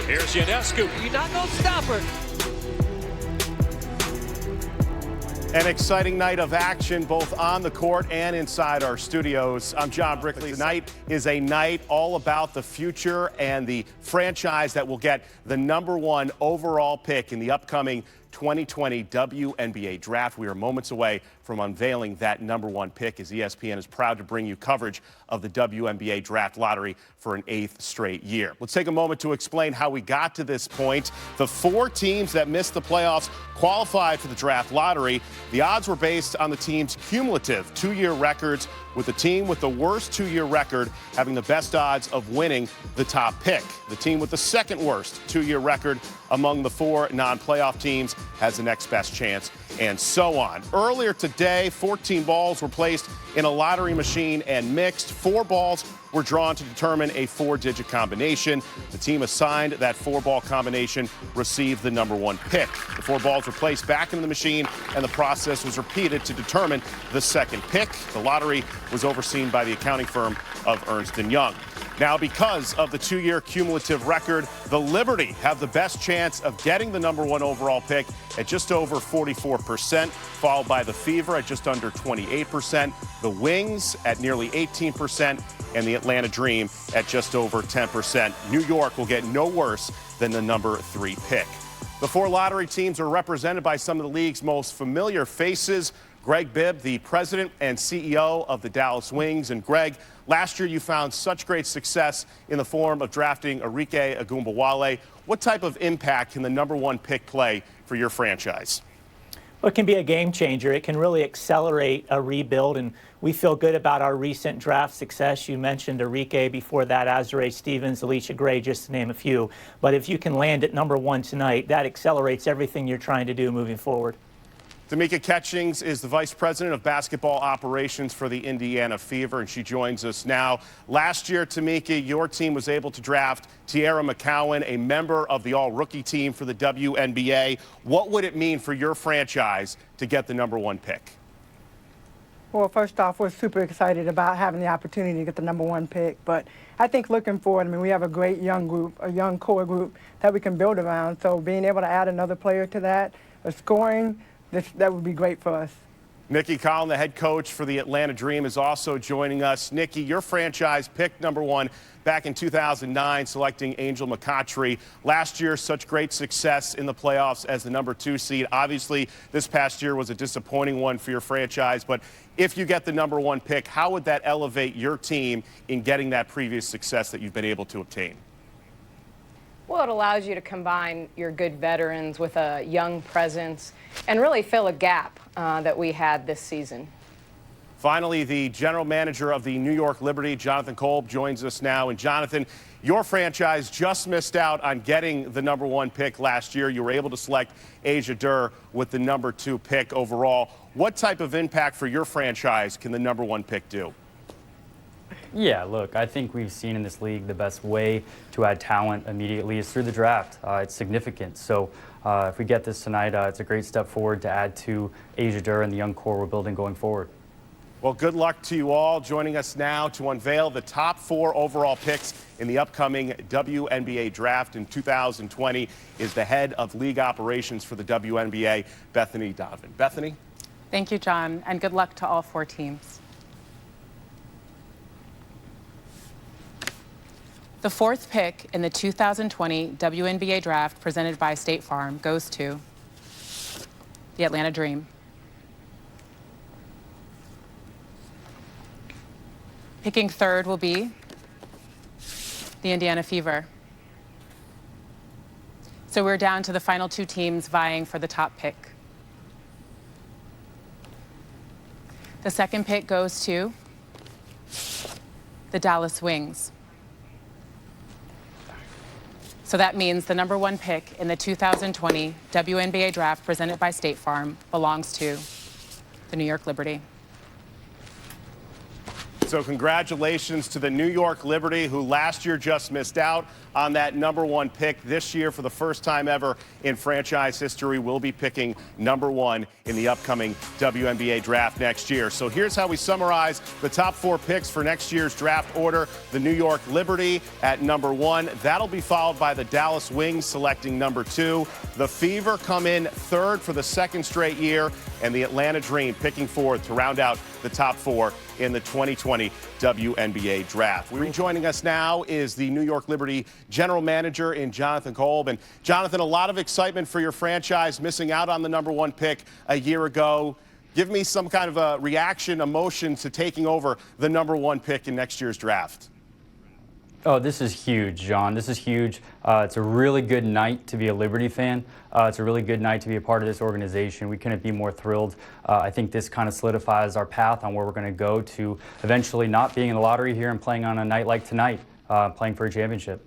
Here's Ionescu. You're not going to stop her. An exciting night of action both on the court and inside our studios. I'm John Brickley. Tonight is a night all about the future and the franchise that will get the #1 overall pick in the upcoming 2020 WNBA Draft. We are moments away from unveiling that #1 pick as ESPN is proud to bring you coverage of the WNBA Draft Lottery for an 8th straight year. Let's take a moment to explain how we got to this point. The 4 teams that missed the playoffs qualified for the Draft Lottery. The odds were based on the team's cumulative 2-year records, with the team with the worst 2-year record having the best odds of winning the top pick. The team with the second worst 2-year record among the 4 non-playoff teams has the next best chance, and so on. Earlier today, 14 balls were placed in a lottery machine and mixed. 4 balls were drawn to determine a 4-digit combination. The team assigned that 4-ball combination received the #1 pick. The 4 balls were placed back into the machine, and the process was repeated to determine the second pick. The lottery was overseen by the accounting firm of Ernst & Young. Now, because of the 2-year cumulative record, the Liberty have the best chance of getting the #1 overall pick at just over 44%, followed by the Fever at just under 28%, the Wings at nearly 18%, and the Atlanta Dream at just over 10%. New York will get no worse than the #3 pick. The 4 lottery teams are represented by some of the league's most familiar faces. Greg Bibb, the president and CEO of the Dallas Wings. And Greg, last year you found such great success in the form of drafting Arike Ogwumike. What type of impact can the #1 pick play for your franchise? Well, it can be a game changer. It can really accelerate a rebuild, and we feel good about our recent draft success. You mentioned Arike, before that Azurá Stevens, Alicia Gray, just to name a few. But if you can land at #1 tonight, that accelerates everything you're trying to do moving forward. Tamika Catchings is the vice president of basketball operations for the Indiana Fever, and she joins us now. Last year, Tamika, your team was able to draft Tiara McCowan, a member of the all-rookie team for the WNBA. What would it mean for your franchise to get the #1 pick? Well, first off, we're super excited about having the opportunity to get the #1 pick. But I think looking forward, I mean, we have a great young group, a young core group that we can build around. So being able to add another player to that, scoring, that would be great for us. Nikki Collin, the head coach for the Atlanta Dream, is also joining us. Nikki, your franchise picked #1 back in 2009, selecting Angel Mccottry. Last year, such great success in the playoffs as the #2 seed. Obviously, this past year was a disappointing one for your franchise, but if you get the #1 pick, how would that elevate your team in getting that previous success that you've been able to obtain? Well, it allows you to combine your good veterans with a young presence and really fill a gap that we had this season. Finally, the general manager of the New York Liberty, Jonathan Kolb, joins us now. And Jonathan, your franchise just missed out on getting the #1 pick last year. You were able to select Asia Durr with the #2 pick overall. What type of impact for your franchise can the #1 pick do? Yeah, look, I think we've seen in this league the best way to add talent immediately is through the draft. It's significant. So if we get this tonight, it's a great step forward to add to Asia Durr and the young core we're building going forward. Well, good luck to you all. Joining us now to unveil the top 4 overall picks in the upcoming WNBA Draft in 2020 is the head of league operations for the WNBA, Bethany Donovan. Bethany? Thank you, John, and good luck to all 4 teams. The 4th pick in the 2020 WNBA Draft presented by State Farm goes to the Atlanta Dream. Picking 3rd will be the Indiana Fever. So we're down to the final 2 teams vying for the top pick. The 2nd pick goes to the Dallas Wings. So that means the #1 pick in the 2020 WNBA Draft presented by State Farm belongs to the New York Liberty. So congratulations to the New York Liberty, who last year just missed out on that #1 pick. This year, for the first time ever in franchise history, will be picking #1 in the upcoming WNBA draft next year. So here's how we summarize the top 4 picks for next year's draft order. The New York Liberty at #1. That'll be followed by the Dallas Wings selecting #2. The Fever come in 3rd for the 2nd straight year, and the Atlanta Dream picking 4th to round out the top 4 in the 2020 WNBA draft. Rejoining us now is the New York Liberty general manager in Jonathan Kolb. And Jonathan, a lot of excitement for your franchise missing out on the #1 pick a year ago. Give me some kind of a reaction, emotion to taking over the #1 pick in next year's draft. Oh, this is huge, John. This is huge. It's a really good night to be a Liberty fan. It's a really good night to be a part of this organization. We couldn't be more thrilled. I think this kind of solidifies our path on where we're going to go to eventually not being in the lottery here and playing on a night like tonight, playing for a championship.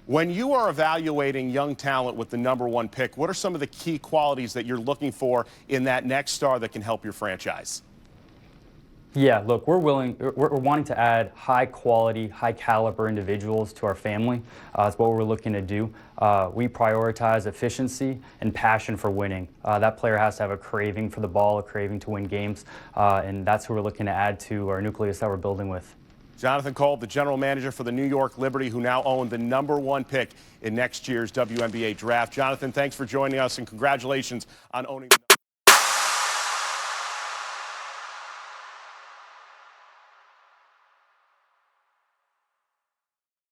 When you are evaluating young talent with the #1 pick, what are some of the key qualities that you're looking for in that next star that can help your franchise? Yeah, look, we're wanting to add high quality, high caliber individuals to our family. That's what we're looking to do. We prioritize efficiency and passion for winning. That player has to have a craving for the ball, a craving to win games, and that's who we're looking to add to our nucleus that we're building with. Jonathan Kolb, the general manager for the New York Liberty, who now own the #1 pick in next year's WNBA draft. Jonathan, thanks for joining us, and congratulations on owning